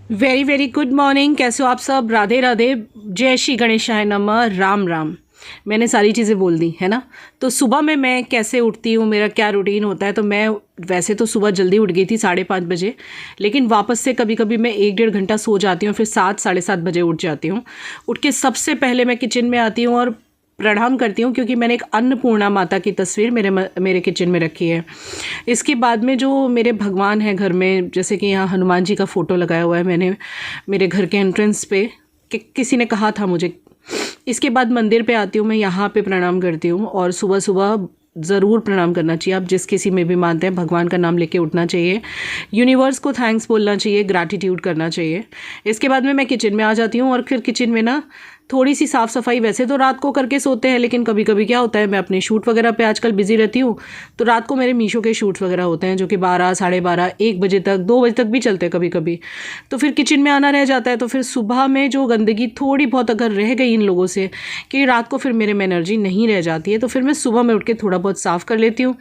Very very good morning. कैसे हो आप सब? राधे राधे, जय श्री गणेशाय नमः, राम राम। मैंने सारी चीज़ें बोल दी है ना। तो सुबह में मैं कैसे उठती हूँ, मेरा क्या रूटीन होता है, तो मैं वैसे तो सुबह जल्दी उठ गई थी 5:30 बजे, लेकिन वापस से कभी कभी मैं 1-1.5 घंटा सो जाती हूँ, फिर 7-7:30 बजे उठ जाती हूँ। उठ के सबसे पहले मैं किचन में आती हूँ और प्रणाम करती हूँ, क्योंकि मैंने एक अन्नपूर्णा माता की तस्वीर मेरे किचन में रखी है। इसके बाद में जो मेरे भगवान हैं घर में, जैसे कि यहाँ हनुमान जी का फ़ोटो लगाया हुआ है मैंने मेरे घर के एंट्रेंस पे, कि किसी ने कहा था मुझे। इसके बाद मंदिर पे आती हूँ, मैं यहाँ पे प्रणाम करती हूँ, और सुबह सुबह ज़रूर प्रणाम करना चाहिए। आप जिस किसी में भी मानते हैं, भगवान का नाम लेके उठना चाहिए, यूनिवर्स को थैंक्स बोलना चाहिए, ग्रैटिट्यूड करना चाहिए। इसके बाद में मैं किचन में आ जाती हूँ, और फिर किचन में ना थोड़ी सी साफ़ सफाई वैसे तो रात को करके सोते हैं, लेकिन कभी कभी क्या होता है, मैं अपने शूट वगैरह पे आजकल बिजी रहती हूँ, तो रात को मेरे मीशो के शूट्स वगैरह होते हैं, जो कि 12, 12:30, 1 बजे तक, 2 बजे तक भी चलते हैं कभी कभी। तो फिर किचन में आना रह जाता है, तो फिर सुबह में जो गंदगी थोड़ी बहुत अगर रह गई इन लोगों से, कि रात को फिर मेरे में एनर्जी नहीं रह जाती है, तो फिर मैं सुबह में उठ के थोड़ा बहुत साफ़ कर लेती हूँ।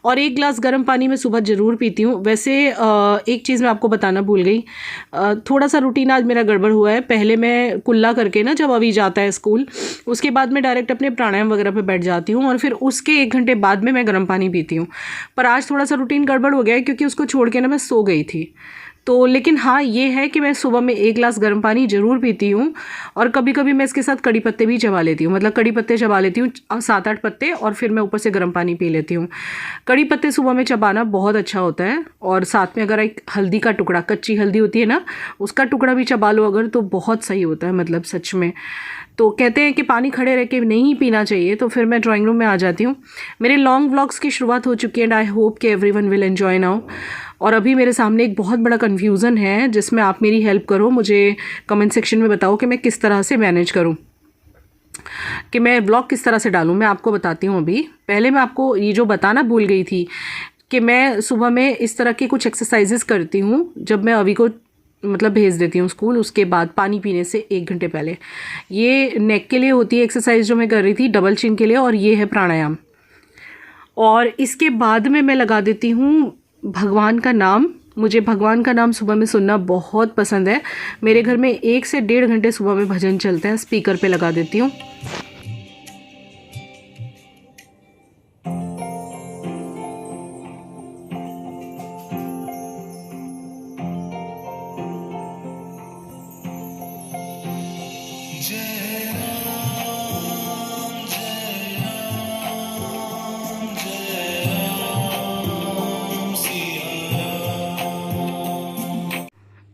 और 1 ग्लास गर्म पानी मैं सुबह ज़रूर पीती हूँ। वैसे एक चीज़ मैं आपको बताना भूल गई, थोड़ा सा रूटीन आज मेरा गड़बड़ हुआ है। पहले मैं कुल्ला करके ना, जब अभी जाता है स्कूल, उसके बाद मैं डायरेक्ट अपने प्राणायाम वगैरह पे बैठ जाती हूँ, और फिर उसके 1 घंटे बाद में मैं गर्म पानी पीती हूँ। पर आज थोड़ा सा रूटीन गड़बड़ हो गया है, क्योंकि उसको छोड़ के ना मैं सो गई थी। तो लेकिन हाँ, ये है कि मैं सुबह में 1 ग्लास गर्म पानी ज़रूर पीती हूँ, और कभी कभी मैं इसके साथ कड़ी पत्ते भी चबा लेती हूँ, मतलब कड़ी पत्ते चबा लेती हूँ 7-8 पत्ते, और फिर मैं ऊपर से गर्म पानी पी लेती हूँ। कड़ी पत्ते सुबह में चबाना बहुत अच्छा होता है, और साथ में अगर एक हल्दी का टुकड़ा, कच्ची हल्दी होती है ना, उसका टुकड़ा भी चबा लो अगर, तो बहुत सही होता है, मतलब सच में। तो कहते हैं कि पानी खड़े रह के नहीं पीना चाहिए। तो फिर मैं ड्राइंग रूम में आ जाती हूँ। मेरे लॉन्ग व्लॉग्स की शुरुआत हो चुकी है, एंड आई होप कि एवरीवन विल एंजॉय नाउ। और अभी मेरे सामने एक बहुत बड़ा कन्फ्यूज़न है, जिसमें आप मेरी हेल्प करो, मुझे कमेंट सेक्शन में बताओ कि मैं किस तरह से मैनेज करूँ, कि मैं व्लॉग किस तरह से डालूँ। मैं आपको बताती हूँ। अभी पहले मैं आपको ये जो बताना भूल गई थी, कि मैं सुबह में इस तरह की कुछ एक्सरसाइजेस करती हूँ जब मैं अभी को मतलब भेज देती हूँ स्कूल, उसके बाद पानी पीने से 1 घंटे पहले। ये नेक के लिए होती है एक्सरसाइज जो मैं कर रही थी, डबल चिन के लिए, और ये है प्राणायाम। और इसके बाद में मैं लगा देती हूँ भगवान का नाम। मुझे भगवान का नाम सुबह में सुनना बहुत पसंद है। मेरे घर में 1 से 1.5 घंटे सुबह में भजन चलते हैं, स्पीकर पे लगा देती हूँ।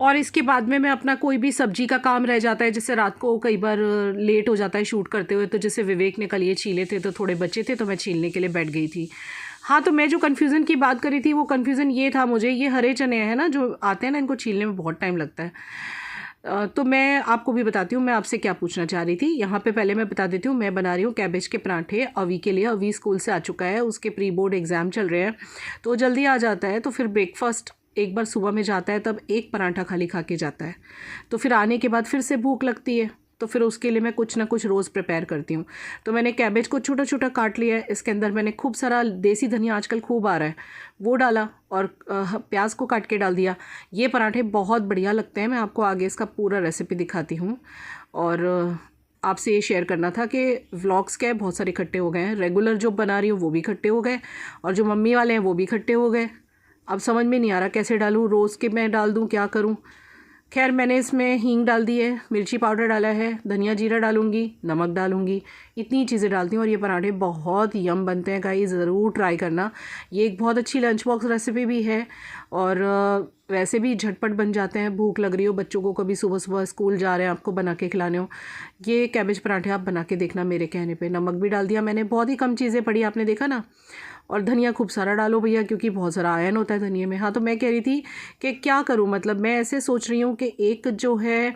और इसके बाद में मैं अपना कोई भी सब्जी का काम रह जाता है, जैसे रात को कई बार लेट हो जाता है शूट करते हुए, तो जैसे विवेक ने कल ये छीले थे तो थोड़े बचे थे, तो मैं छीलने के लिए बैठ गई थी। हाँ, तो मैं जो कन्फ्यूज़न की बात करी थी, वो कन्फ्यूज़न ये था, मुझे ये हरे चने हैं ना जो आते हैं ना, इनको छीलने में बहुत टाइम लगता है। तो मैं आपको भी बताती हूँ मैं आपसे क्या पूछना चाह रही थी। यहाँ पे पहले मैं बता देती हूँ, मैं बना रही हूँ कैबेज के पराठे अवी के लिए। अवी स्कूल से आ चुका है, उसके प्री बोर्ड एग्ज़ाम चल रहे हैं, तो जल्दी आ जाता है, तो फिर ब्रेकफास्ट एक बार सुबह में जाता है, तब एक पराठा खाली खा के जाता है। तो फिर आने के बाद फिर से भूख लगती है, तो फिर उसके लिए मैं कुछ ना कुछ रोज़ प्रिपेयर करती हूँ। तो मैंने कैबेज को छोटा छोटा काट लिया है, इसके अंदर मैंने खूब सारा देसी धनिया, आजकल खूब आ रहा है, वो डाला, और प्याज को काट के डाल दिया। ये पराठे बहुत बढ़िया लगते हैं। मैं आपको आगे इसका पूरा रेसिपी दिखाती हूँ। और आपसे ये शेयर करना था कि व्लॉग्स क्या है, बहुत सारे इकट्ठे हो गए हैं। रेगुलर जो बना रही हूँ वो भी इकट्ठे हो गए, और जो मम्मी वाले हैं वो भी इकट्ठे हो गए। अब समझ में नहीं आ रहा कैसे डालूँ, रोज़ के मैं डाल दूँ, क्या करूँ। खैर, मैंने इसमें हींग डाल दी है, मिर्ची पाउडर डाला है, धनिया जीरा डालूंगी, नमक डालूंगी, इतनी चीज़ें डालती हूँ। और ये पराठे बहुत यम बनते हैं गाइस, ज़रूर ट्राई करना। ये एक बहुत अच्छी लंच बॉक्स रेसिपी भी है, और वैसे भी झटपट बन जाते हैं। भूख लग रही हो, बच्चों को कभी सुबह सुबह स्कूल जा रहे हैं, आपको बना के खिलाने हो, ये कैबेज पराठे आप बना के देखना मेरे कहने पे। नमक भी डाल दिया मैंने, बहुत ही कम चीज़ें पड़ी, आपने देखा ना। और धनिया खूब सारा डालो भैया, क्योंकि बहुत सारा आयरन होता है धनिया में। हाँ, तो मैं कह रही थी कि क्या करूँ, मतलब मैं ऐसे सोच रही हूँ कि एक जो है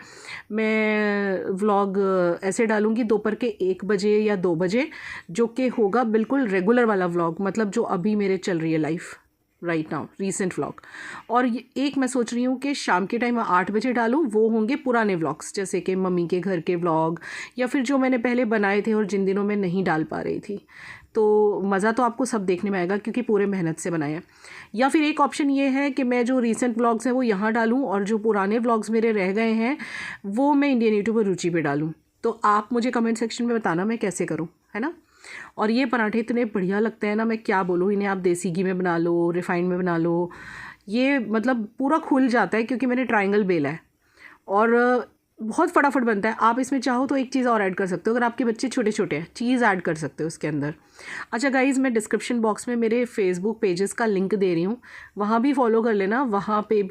मैं व्लॉग ऐसे डालूँगी दोपहर के 1 बजे या 2 बजे, जो कि होगा बिल्कुल रेगुलर वाला व्लॉग, मतलब जो अभी मेरे चल रही है life right now, recent vlog. और एक मैं सोच रही हूँ कि शाम के टाइम 8 बजे डालूँ, वो होंगे पुराने व्लॉग्स, जैसे कि मम्मी के घर के व्लॉग, या फिर जो मैंने पहले बनाए थे और जिन दिनों में नहीं डाल पा रही थी। तो मज़ा तो आपको सब देखने में आएगा क्योंकि पूरे मेहनत से बनाए हैं। या फिर एक ऑप्शन ये है कि मैं जो रीसेंट व्लॉग्स हैं वो यहाँ डालूँ और जो पुराने व्लॉग्स मेरे रह गए हैं वो मैं इंडियन यूट्यूबर रुचि पे डालूँ। तो आप मुझे कमेंट सेक्शन में बताना मैं कैसे करूँ, है ना। और ये पराठे इतने बढ़िया लगते हैं ना, मैं क्या बोलूँ। इन्हें आप देसी घी में बना लो, रिफाइंड में बना लो, ये मतलब पूरा खुल जाता है क्योंकि मैंने ट्रायंगल बेला है और बहुत फटाफट बनता है। आप इसमें चाहो तो एक चीज़ और ऐड कर सकते हो, अगर आपके बच्चे छोटे छोटे हैं चीज़ ऐड कर सकते हो उसके अंदर। अच्छा गाइज़, मैं डिस्क्रिप्शन बॉक्स में मेरे फेसबुक पेजेस का लिंक दे रही हूँ, वहाँ भी फॉलो कर लेना। वहाँ पे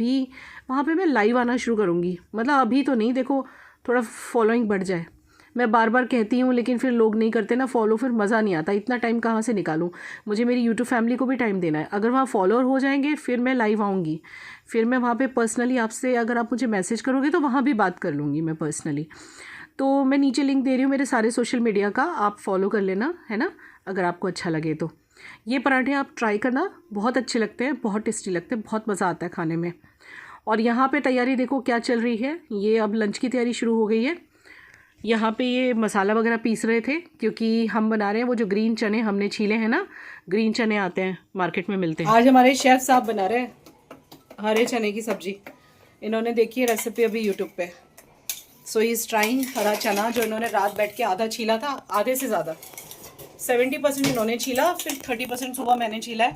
मैं लाइव आना शुरू करूँगी, मतलब अभी तो नहीं, देखो थोड़ा फॉलोइंग बढ़ जाए। मैं बार बार कहती हूँ लेकिन फिर लोग नहीं करते ना फॉलो, फिर मज़ा नहीं आता। इतना टाइम कहाँ से निकालूँ, मुझे मेरी यूट्यूब फैमिली को भी टाइम देना है। अगर वहाँ फॉलोअर हो जाएंगे फिर मैं लाइव आऊँगी, फिर मैं वहाँ पे पर्सनली आपसे, अगर आप मुझे मैसेज करोगे तो वहाँ भी बात कर लूँगी मैं पर्सनली। तो मैं नीचे लिंक दे रही हूँ मेरे सारे सोशल मीडिया का, आप फॉलो कर लेना, है ना, अगर आपको अच्छा लगे तो। ये पराठे आप ट्राई करना, बहुत अच्छे लगते हैं, बहुत टेस्टी लगते हैं, बहुत मज़ा आता है खाने में। और यहाँ पे तैयारी देखो क्या चल रही है, ये अब लंच की तैयारी शुरू हो गई है। यहाँ पे ये मसाला वगैरह पीस रहे थे क्योंकि हम बना रहे हैं वो जो ग्रीन चने हमने छीले हैं ना, ग्रीन चने आते हैं मार्केट में मिलते हैं। आज हमारे शेफ़ साहब बना रहे हैं हरे चने की सब्जी। इन्होंने देखी है रेसिपी अभी यूट्यूब पे, सो ही इज़ ट्राइंग हरा चना, जो इन्होंने रात बैठ के आधा छीला था, आधे से ज़्यादा 70% इन्होंने छीला, फिर 30% सुबह मैंने छीला है।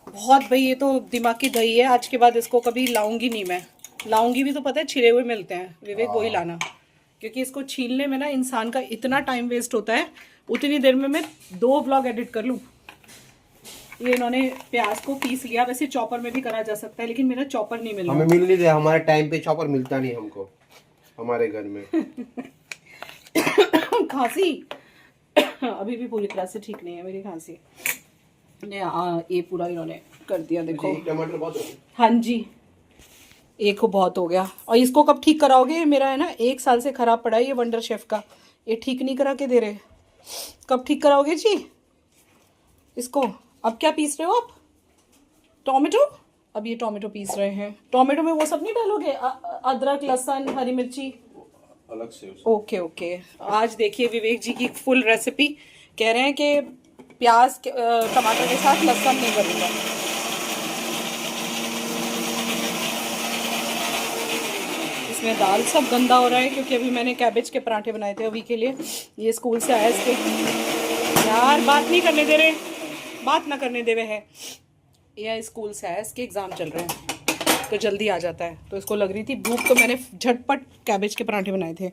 बहुत भाई ये तो दिमाग की दही है, आज के बाद इसको कभी लाऊंगी नहीं। मैं लाऊंगी भी तो पता है छिले हुए मिलते हैं, विवेक वही लाना, क्योंकि इसको छीलने में ना इंसान का इतना टाइम वेस्ट होता है, उतनी देर में मैं 2 व्लॉग एडिट कर लूँ। ये इन्होंने प्याज को पीस लिया, वैसे चॉपर में भी करा जा सकता है लेकिन मेरा चॉपर नहीं मिल रहा। हमें मिल नहीं रहा, हमारे टाइम पे चॉपर मिलता नहीं हमको हमारे घर में। खांसी अभी भी पूरी तरह से ठीक नहीं है मेरी खांसी। ये पूरा इन्होंने कर दिया, देखो टमाटर बहुत हो गया। हाँ जी, एक को बहुत हो गया। और इसको कब ठीक कराओगे, मेरा है ना 1 साल से ख़राब पड़ा है ये वंडर शेफ का, ये ठीक नहीं करा के दे रहे। कब ठीक कराओगे जी इसको। अब क्या पीस रहे हो आप, टोमेटो। अब ये टोमेटो पीस रहे हैं, टोमेटो में वो सब नहीं डालोगे, अदरक लहसुन हरी मिर्ची अलग से। Okay okay. आज देखिए विवेक जी की फुल रेसिपी, कह रहे हैं कि प्याज टमाटर के साथ लहसुन नहीं करूँगा। इसमें दाल सब गंदा हो रहा है क्योंकि अभी मैंने कैबेज के पराठे बनाए थे अभी के लिए। ये स्कूल से आया इसके, यार बात नहीं करने दे रहे, बात ना करने दे रहे हैं। यह स्कूल से आया, इसके एग्ज़ाम चल रहे हैं तो जल्दी आ जाता है, तो इसको लग रही थी भूख, तो मैंने झटपट कैबेज के पराठे बनाए थे।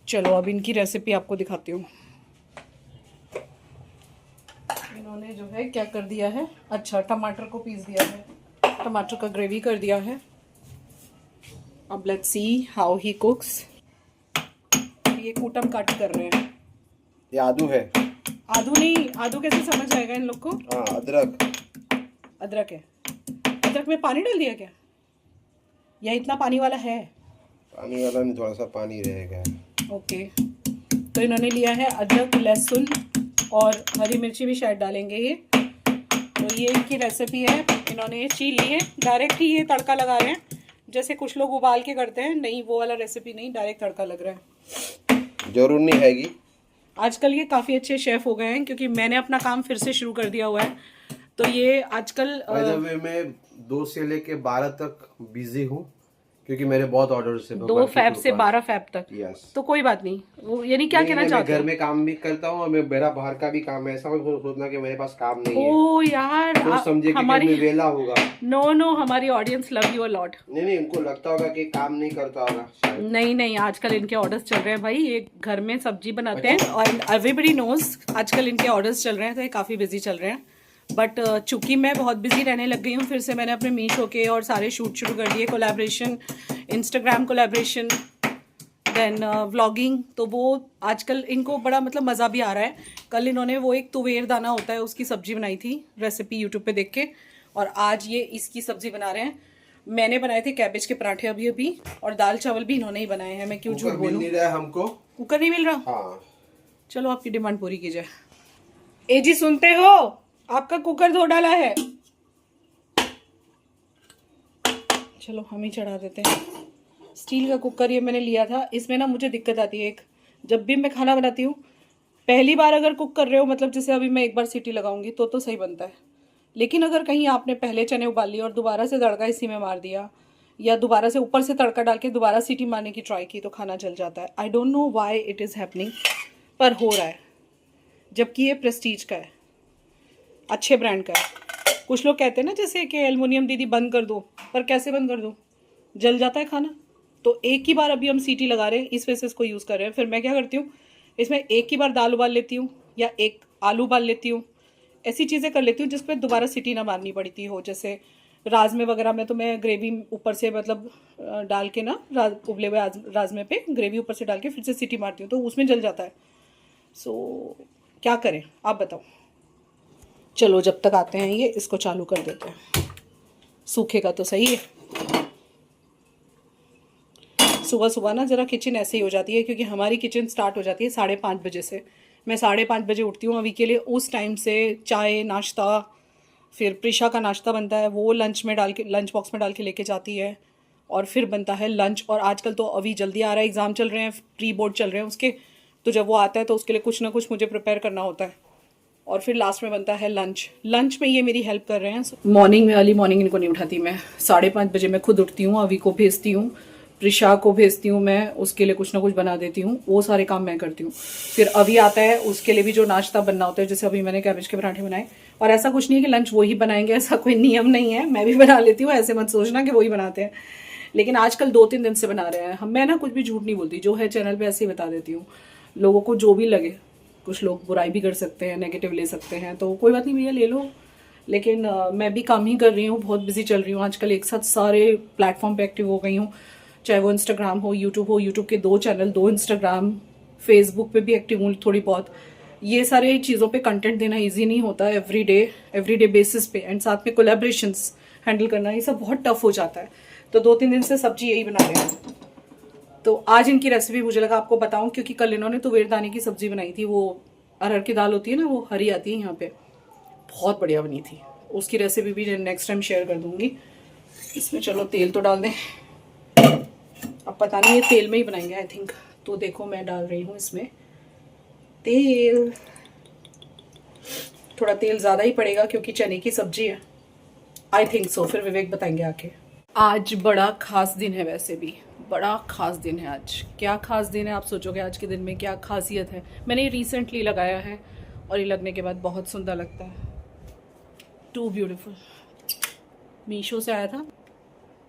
चलो अब इनकी रेसिपी आपको दिखाती हूँ। इन्होंने जो है क्या कर दिया है, अच्छा टमाटर को पीस दिया है, टमाटर का ग्रेवी कर दिया है। अब लेट्स सी हाउ ही कुक्स। ये कूटम काट कर रहे हैं। ये आदू है। आदू नहीं, आदू कैसे समझ आएगा इन लोग को। हाँ अदरक, अदरक है। अदरक में पानी डाल दिया क्या, या इतना पानी वाला है। पानी वाला नहीं, थोड़ा सा पानी रहेगा। ओके, तो इन्होंने लिया है अदरक लहसुन और हरी मिर्ची भी शायद डालेंगे ये। तो ये इनकी रेसिपी है, इन्होंने ये छील ली है, डायरेक्ट ही ये तड़का लगा रहे हैं, जैसे कुछ लोग उबाल के करते हैं। नहीं, वो वाला रेसिपी नहीं, डायरेक्ट तड़का लग रहा है। जरूर नहीं हैगी। आजकल ये काफ़ी अच्छे शेफ़ हो गए हैं क्योंकि मैंने अपना काम फिर से शुरू कर दिया हुआ है। तो ये आजकल मैं 2 से लेके 12 तक बिजी हूँ क्योंकि मेरे बहुत ऑर्डर्स है। 2 फैब से 12 फैब तक। यस। तो कोई बात नहीं, वो यानी क्या कहना चाहते हैं, हो। घर में काम भी करता हूँ और मेरा बाहर का भी काम है। ऐसा मत सोचना कि मेरे पास काम नहीं है। ओ यार, तो समझिए कि घर में वेला होगा। नो हमारी audience love you a lot. नहीं, उनको लगता होगा कि काम नहीं करता होगा शायद। नहीं, आजकल इनके ऑर्डर्स चल रहे हैं भाई, ये घर में सब्जी बनाते हैं और एवरीबडी नोज आजकल इनके ऑर्डर्स चल रहे हैं, तो ये काफ़ी बिजी चल रहे हैं। बट चूंकि मैं बहुत बिजी रहने लग गई हूँ, फिर से मैंने अपने मीशो के और सारे शूट शुरू कर दिए, collaboration, Instagram collaboration, then vlogging. तो वो आजकल इनको बड़ा मतलब मज़ा भी आ रहा है। कल इन्होंने वो एक तुवेर दाना होता है उसकी सब्जी बनाई थी रेसिपी यूट्यूब पे देख के, और आज ये इसकी सब्जी बना रहे हैं। मैंने बनाए थे कैबेज के पराठे अभी, और दाल चावल भी इन्होंने ही बनाए हैं। मैं क्यों झूठ बोलूं। नहीं रहा हमको, कुकर नहीं मिल रहा। हाँ। चलो आपकी डिमांड पूरी की जाए। ए जी सुनते हो, आपका कुकर धो डाला है। चलो हम ही चढ़ा देते हैं। स्टील का कुकर ये मैंने लिया था, इसमें ना मुझे दिक्कत आती है एक, जब भी मैं खाना बनाती हूँ पहली बार अगर कुक कर रहे हो, मतलब जैसे अभी मैं एक बार सीटी लगाऊंगी तो सही बनता है, लेकिन अगर कहीं आपने पहले चने उबाल लिए और दोबारा से तड़का इसी में मार दिया, या दोबारा से ऊपर से तड़का डाल के दोबारा सीटी मारने की ट्राई की, तो खाना जल जाता है। I don't know why it is happening, पर हो रहा है, जबकि ये प्रेस्टीज का है, अच्छे ब्रांड का है। कुछ लोग कहते हैं ना जैसे कि एल्युमिनियम दीदी बंद कर दो, पर कैसे बंद कर दूँ, जल जाता है खाना। तो एक ही बार अभी हम सीटी लगा रहे हैं, इस वजह से इसको यूज़ कर रहे हैं। फिर मैं क्या करती हूँ, इसमें एक ही बार दाल उबाल लेती हूँ या एक आलू उबाल लेती हूँ, ऐसी चीज़ें कर लेती हूँ जिसपे दोबारा सीटी ना मारनी पड़ती हो। जैसे राजमे वगैरह में तो मैं ग्रेवी ऊपर से मतलब डाल के ना, उबले हुए राजमे पे ग्रेवी ऊपर से डाल के फिर से सीटी मारती हूँ, तो उसमें जल जाता है। सो क्या करें आप बताओ। चलो जब तक आते हैं ये, इसको चालू कर देते हैं, सूखेगा तो सही है। सुबह सुबह ना ज़रा किचन ऐसे ही हो जाती है, क्योंकि हमारी किचन स्टार्ट हो जाती है 5:30 बजे से। मैं 5:30 बजे उठती हूँ अभी के लिए। उस टाइम से चाय नाश्ता, फिर प्रिशा का नाश्ता बनता है, वो लंच बॉक्स में डाल के लेके जाती है, और फिर बनता है लंच। और आजकल तो अभी जल्दी आ रहा है, एग्ज़ाम चल रहे हैं, प्री बोर्ड चल रहे हैं उसके, तो जब वो आता है तो उसके लिए कुछ ना कुछ मुझे प्रिपेयर करना होता है। और फिर लास्ट में बनता है लंच में ये मेरी हेल्प कर रहे हैं। मॉर्निंग में, अर्ली मॉर्निंग इनको नहीं उठाती मैं, 5:30 बजे मैं खुद उठती हूँ, अभी को भेजती हूँ, प्रिशा को भेजती हूँ मैं, उसके लिए कुछ ना कुछ बना देती हूँ, वो सारे काम मैं करती हूँ। फिर अभी आता है, उसके लिए भी जो नाश्ता बनना होता है, जैसे अभी मैंने कैबेज के पराठे बनाए। और ऐसा कुछ नहीं है कि लंच वही बनाएंगे, ऐसा कोई नियम नहीं है, मैं भी बना लेती हूँ, ऐसे मत सोचना कि वही बनाते हैं। लेकिन आजकल 2-3 दिन से बना रहे हैं हम। मैं ना कुछ भी झूठ नहीं बोलती, जो है चैनल पे ऐसे ही बता देती हूँ, लोगों को जो भी लगे। कुछ लोग बुराई भी कर सकते हैं, नेगेटिव ले सकते हैं, तो कोई बात नहीं भैया, ले लो। लेकिन मैं भी काम ही कर रही हूँ, बहुत बिजी चल रही हूँ आजकल, एक साथ सारे प्लेटफॉर्म पे एक्टिव हो गई हूँ, चाहे वो इंस्टाग्राम हो, यूट्यूब के 2 चैनल, 2 इंस्टाग्राम, फेसबुक पे भी एक्टिव हूँ थोड़ी बहुत। ये सारे चीज़ों पे कंटेंट देना इजी नहीं होता है एवरीडे बेसिस पे, एंड साथ में कोलैबोरेशंस हैंडल करना, ये सब बहुत टफ हो जाता है। तो 2-3 दिन से सब्जी यही बना रहे हैं। तो आज इनकी रेसिपी मुझे लगा आपको बताऊं, क्योंकि कल इन्होंने तुवेर दाने की सब्जी बनाई थी, वो अरहर की दाल होती है ना, वो हरी आती है यहाँ पे, बहुत बढ़िया बनी थी। उसकी रेसिपी भी नेक्स्ट टाइम शेयर कर दूंगी। इसमें चलो तेल तो डाल दें, अब पता नहीं ये तेल में ही बनाएंगे आई थिंक। तो देखो मैं डाल रही हूँ इसमें तेल, थोड़ा तेल ज़्यादा ही पड़ेगा क्योंकि चने की सब्जी है, आई थिंक सो। फिर विवेक बताएंगे आके। आज बड़ा खास दिन है, वैसे भी बड़ा खास दिन है आज। क्या खास दिन है आप सोचोगे, आज के दिन में क्या खासियत है। मैंने ये रिसेंटली लगाया है और ये लगने के बाद बहुत सुंदर लगता है, टू ब्यूटीफुल। मीशो से आया था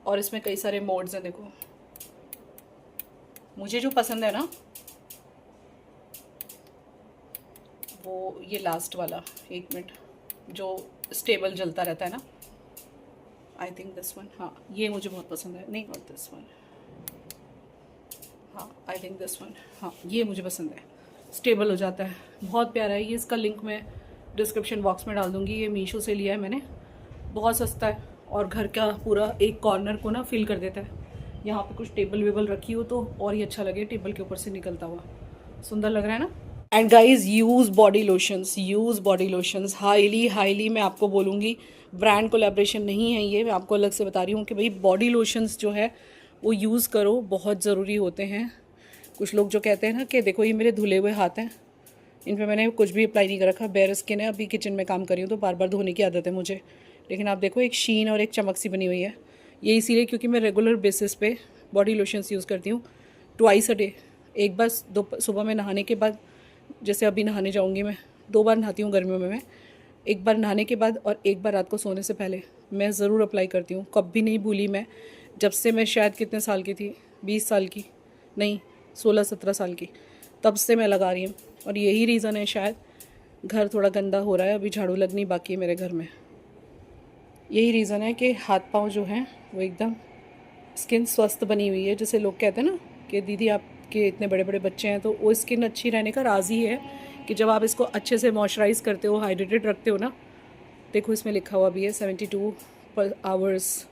और इसमें कई सारे मोड्स हैं। देखो मुझे जो पसंद है ना, वो ये लास्ट वाला, 1 मिनट, जो स्टेबल जलता रहता है ना, आई थिंक दिस वन। हाँ ये मुझे बहुत पसंद है, नहीं नॉट दिस वन, हाँ आई थिंक दिस वन, हाँ ये मुझे पसंद है, स्टेबल हो जाता है, बहुत प्यारा है ये। इसका लिंक मैं डिस्क्रिप्शन बॉक्स में डाल दूँगी। ये मीशो से लिया है मैंने, बहुत सस्ता है, और घर का पूरा एक कॉर्नर को ना फिल कर देता है। यहाँ पे कुछ टेबल वेबल रखी हो तो और ही अच्छा लगे, टेबल के ऊपर से निकलता हुआ, सुंदर लग रहा है ना। And guys use body lotions, highly मैं आपको बोलूँगी, ब्रांड कोलैबोरेशन नहीं है ये, मैं आपको अलग से बता रही हूँ कि भाई बॉडी लोशंस जो है वो यूज़ करो, बहुत ज़रूरी होते हैं। कुछ लोग जो कहते हैं ना कि देखो ये मेरे धुले हुए हाथ हैं, इन पर मैंने कुछ भी अप्लाई नहीं कर रखा, बेयर स्किन है, अभी किचन में काम कर रही हूँ तो बार बार धोने की आदत है मुझे, लेकिन आप देखो एक शीन और एक चमक सी बनी हुई है। ये इसीलिए क्योंकि मैं रेगुलर बेसिस पे बॉडी लोशंस यूज़ करती हूँ, ट्वाइस अ डे। एक बार सुबह में नहाने के बाद, जैसे अभी नहाने जाऊँगी मैं, 2 बार नहाती हूँ गर्मियों में मैं, एक बार नहाने के बाद और एक बार रात को सोने से पहले मैं ज़रूर अप्लाई करती हूँ। कभी नहीं भूली मैं, जब से मैं शायद कितने साल की थी, 20 साल की नहीं 16-17 साल की, तब से मैं लगा रही हूँ। और यही रीज़न है शायद, घर थोड़ा गंदा हो रहा है, अभी झाड़ू लगनी बाकी है मेरे घर में, यही रीज़न है कि हाथ पाँव जो हैं वो एकदम स्किन स्वस्थ बनी हुई है। जैसे लोग कहते हैं ना कि दीदी आपके इतने बड़े बड़े बच्चे हैं, तो वो स्किन अच्छी रहने का राज ही है कि जब आप इसको अच्छे से मॉइस्चराइज़ करते हो, हाइड्रेटेड रखते हो ना। देखो इसमें लिखा हुआ भी है 72 आवर्स,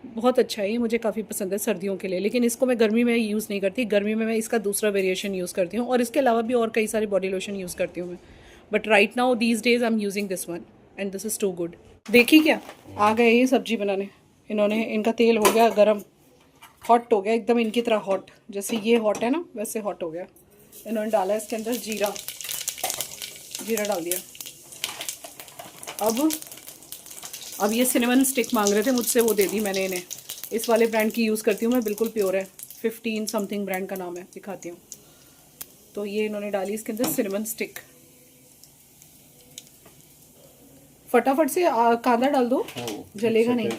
बहुत अच्छा है ये, मुझे काफ़ी पसंद है सर्दियों के लिए। लेकिन इसको मैं गर्मी में यूज़ नहीं करती, गर्मी में मैं इसका दूसरा वेरिएशन यूज़ करती हूँ, और इसके अलावा भी और कई सारे बॉडी लोशन यूज़ करती हूँ मैं, but right now these days I am using this one and this is too good. देखी क्या, आ गए ये सब्जी बनाने इन्होंने, इनका तेल हो गया गरम, हॉट हो गया एकदम इनकी तरह हॉट, जैसे ये हॉट है ना वैसे हॉट हो गया। इन्होंने डाला इसके अंदर जीरा, जीरा डाल दिया। अब ये सिनेमन स्टिक मांग रहे थे मुझसे, वो दे दी मैंने इन्हें। इस वाले ब्रांड की यूज़ करती हूँ मैं, बिल्कुल प्योर है। 15 समथिंग ब्रांड का नाम है, दिखाती हूँ। तो ये इन्होंने डाली इसके अंदर सिनेमन स्टिक। फटाफट से कांदा डाल दो, जलेगा नहीं।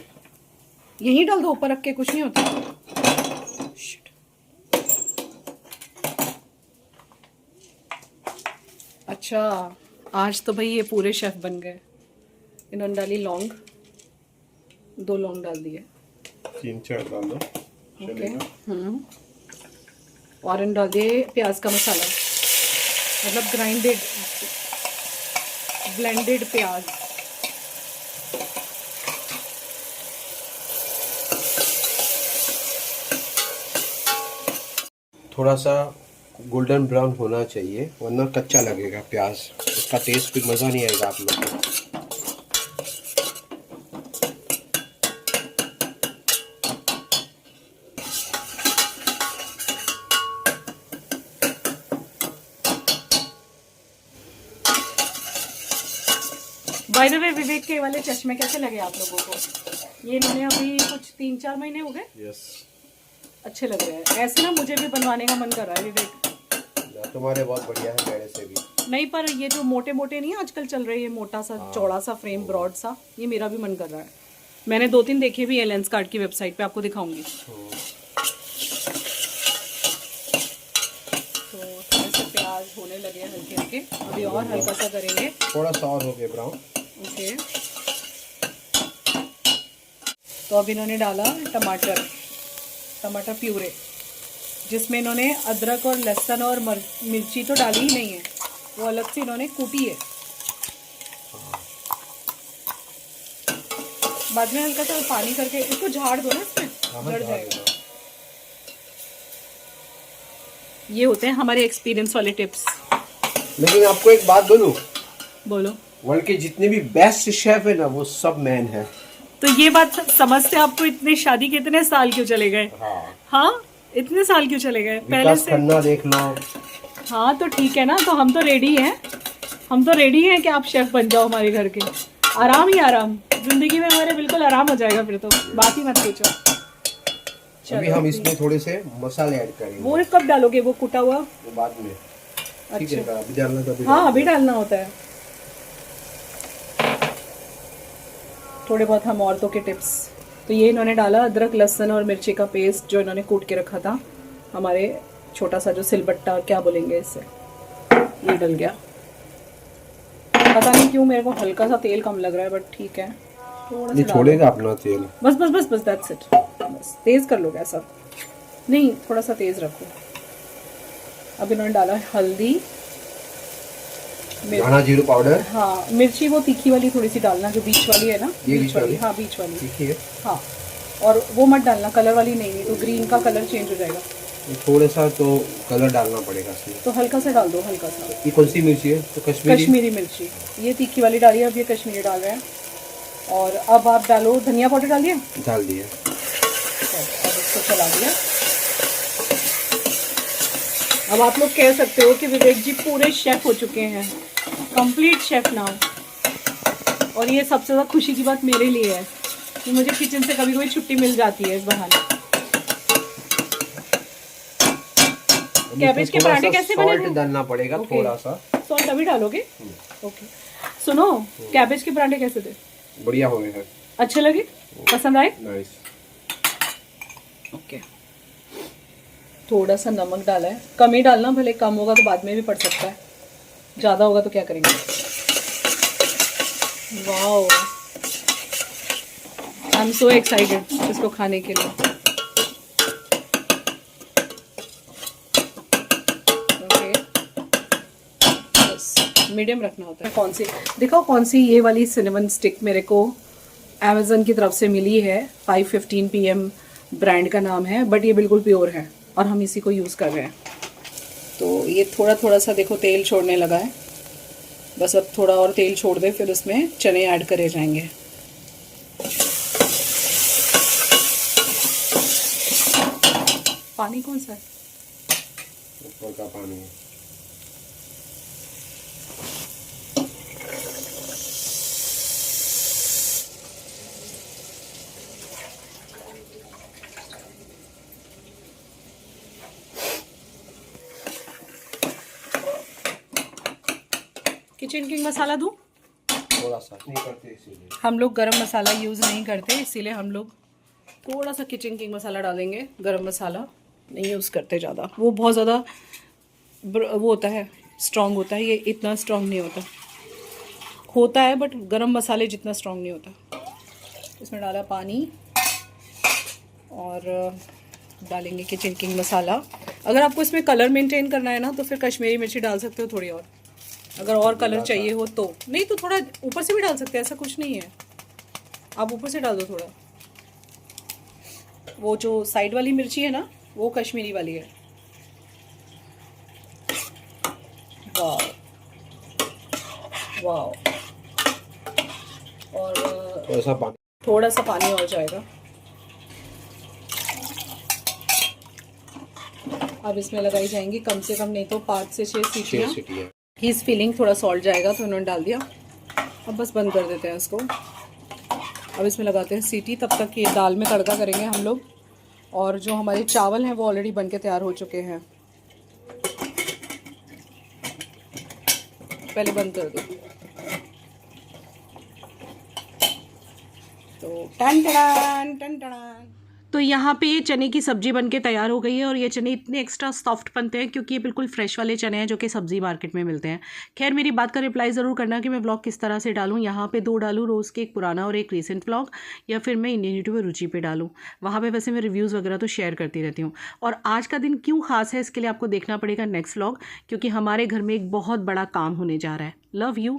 यहीं डाल दो, ऊपर रख के कुछ नहीं होता। अच्छा, आज तो भाई ये पूरे शेफ बन गए। इन्होंने डाली लौंग, 2 लौंग डाल दिए। 3-4 डाल दो। ओके। और इन डाल दिए प्याज का मसाला, मतलब ग्राइंडेड ब्लेंडेड प्याज। थोड़ा सा गोल्डन ब्राउन होना चाहिए, वरना कच्चा लगेगा प्याज, इसका टेस्ट फिर मज़ा नहीं आएगा आप लोग को। बाय द वे, विवेक के वाले चश्मे कैसे लगे आप लोगों को? ये इन्होंने अभी कुछ 3-4 महीने हो गए। यस, अच्छे लग रहे हैं। ऐसे ना मुझे भी बनवाने का मन कर रहा है विवेक। तुम्हारे बहुत बढ़िया है मेरे से भी। नहीं, पर ये जो मोटे मोटे नहीं आजकल चल रहे हैं, मोटा सा चौड़ा सा फ्रेम, ब्रॉड सा, ये मेरा भी मन कर रहा है। मैंने 2-3 देखे भी है लेंस कार्ड की वेबसाइट पे, आपको दिखाऊंगी। तो थोड़े से प्याज होने लगे हैं हल्के हल्के, अभी और हल्का सा करेंगे। थोड़ा सा और हो गया ब्राउन। ओके। तो अब इन्होंने डाला टमाटर प्यूरे, जिसमें इन्होंने अदरक और लहसुन और मिर्ची तो डाली ही नहीं है, वो अलग से इन्होंने कूटी है। बाद में हल्का सा पानी करके इसको झाड़ दो ना, इसमें जड़ जाएगा। ये होते हैं हमारे एक्सपीरियंस वाले टिप्स। लेकिन आपको एक बात बोलूं, बोलो। वर्ल्ड के जितने भी बेस्ट शेफ है ना, वो सब मैन है। तो ये बात समझते आपको इतने शादी के इतने साल क्यों चले गए? हाँ, इतने साल क्यों चले गए पहले से? खन्ना देख लो। हाँ तो ठीक है ना, तो हम तो रेडी हैं कि आप शेफ बन जाओ हमारे घर के। आराम ही आराम, जिंदगी में हमारे बिल्कुल आराम हो जाएगा फिर तो, बात ही मत पूछो। अभी हम इसमें थोड़े से मसाले ऐड करेंगे। वो कब डालोगे, वो कुटा हुआ? वो बाद में। ठीक है, अच्छा। अभी डालना तो हाँ, अभी डालना होता है। थोड़े बहुत हम औरतों के टिप्स। तो ये इन्होंने डाला अदरक लहसुन और मिर्ची का पेस्ट, जो इन्होंने कूट के रखा था। हमारे छोटा सा जो सिलबट्टा क्या बोलेंगे इससे, ये डल गया। पता नहीं क्यों मेरे को हल्का सा तेल कम लग रहा है, बट ठीक है, थोड़ा सा छोड़ेगा अपना तेल। बस बस बस बस, दैट्स इट। बस तेज कर लो गैस, अब नहीं, थोड़ा सा तेज रखो। अब इन्होंने डाला हल्दी, धाना जीरा पाउडर। हाँ, मिर्ची वो तीखी वाली थोड़ी सी डालना, जो बीच वाली है ना, ये बीच वाली। हाँ बीच वाली तीखी है। हाँ, और वो मत डालना कलर वाली, नहीं तो ग्रीन का कलर चेंज हो जाएगा। थोड़ा सा तो कलर डालना पड़ेगा इसमें, तो हल्का सा डाल दो, हल्का सा। ये कौन सी मिर्ची है? तो कश्मीरी मिर्ची, ये तीखी वाली डाली है, अब ये कश्मीरी डाल रहे हैं। और अब आप डालो धनिया पाउडर, डाल दिया? डाल दिया। अब इसको चला दिया। अब आप लोग कह सकते हो कि विवेक जी पूरे शेफ हो चुके हैं, कंप्लीट शेफ नाउ। और ये सबसे ज़्यादा खुशी की बात मेरे लिए है कि मुझे किचन से कभी कोई छुट्टी मिल जाती है इस बहाने। कैबेज के पराठे कैसे बने? सॉल्ट डालना पड़ेगा थोड़ा सा। सॉल्ट अभी डालोगे? ओके। सुनो, कैबेज के पराठे कैसे थे? बढ़िया हो गए, अच्छे लगे, पसंद आए? नाइस। ओके। थोड़ा सा नमक डाला है, कम ही डालना, भले कम होगा तो बाद में भी पड़ सकता है, ज़्यादा होगा तो क्या करेंगे। Wow, I am so excited इसको खाने के लिए। ओके, बस मीडियम रखना होता है। कौन सी दिखाओ, कौन सी? ये वाली सिनेमन स्टिक मेरे को अमेज़न की तरफ से मिली है, 5:15 PM ब्रांड का नाम है, बट ये बिल्कुल प्योर है और हम इसी को यूज़ कर रहे हैं। तो ये थोड़ा थोड़ा सा देखो तेल छोड़ने लगा है, बस अब थोड़ा और तेल छोड़ दे, फिर उसमें चने ऐड करे जाएंगे। पानी कौन सा है? ऊपर का पानी। किचन किंग मसाला दूँ? थोड़ा सा नहीं करते इसीलिए। हम लोग गरम मसाला यूज़ नहीं करते, इसीलिए हम लोग थोड़ा सा किचन किंग मसाला डालेंगे। गरम मसाला नहीं यूज़ करते ज़्यादा, वो बहुत ज़्यादा वो होता है, स्ट्रॉन्ग होता है। ये इतना स्ट्रॉन्ग नहीं होता है, बट गरम मसाले जितना स्ट्रॉन्ग नहीं होता। इसमें डाला पानी और डालेंगे किचन किंग मसाला। अगर आपको इसमें कलर मेंटेन करना है ना तो फिर कश्मीरी मिर्ची डाल सकते हो थोड़ी और, अगर और कलर चाहिए हो तो। नहीं तो थोड़ा ऊपर से भी डाल सकते हैं, ऐसा कुछ नहीं है, आप ऊपर से डाल दो थोड़ा। वो जो साइड वाली मिर्ची है ना, वो कश्मीरी वाली है। वाह वाह। और थोड़ा सा पानी और जाएगा। अब इसमें लगाई जाएंगी कम से कम नहीं तो 5 से 6 सीटियाँ। ही इज़ फीलिंग थोड़ा सॉल्ट जाएगा तो उन्होंने डाल दिया। अब बस बंद कर देते हैं इसको। अब इसमें लगाते हैं सीटी, तब तक ये दाल में तड़का करेंगे हम लोग। और जो हमारे चावल हैं वो ऑलरेडी बन के तैयार हो चुके हैं। पहले बंद कर दो। तो टन टन टन टन। तो यहाँ पे ये चने की सब्ज़ी बनके तैयार हो गई है। और ये चने इतने एक्स्ट्रा सॉफ्ट बनते हैं क्योंकि ये बिल्कुल फ्रेश वाले चने हैं जो कि सब्ज़ी मार्केट में मिलते हैं। खैर, मेरी बात का रिप्लाई ज़रूर करना कि मैं व्लॉग किस तरह से डालूँ। यहाँ पे 2 डालूँ, रोज़ के, एक पुराना और एक रीसेंट व्लॉग, या फिर मैं इंडियन यूट्यूबर रुचि पे डालूँ। वहाँ पे वैसे मैं रिव्यूज़ वगैरह तो शेयर करती रहती हूँ। और आज का दिन क्यों ख़ास है इसके लिए आपको देखना पड़ेगा नेक्स्ट व्लॉग, क्योंकि हमारे घर में एक बहुत बड़ा काम होने जा रहा है। Love you.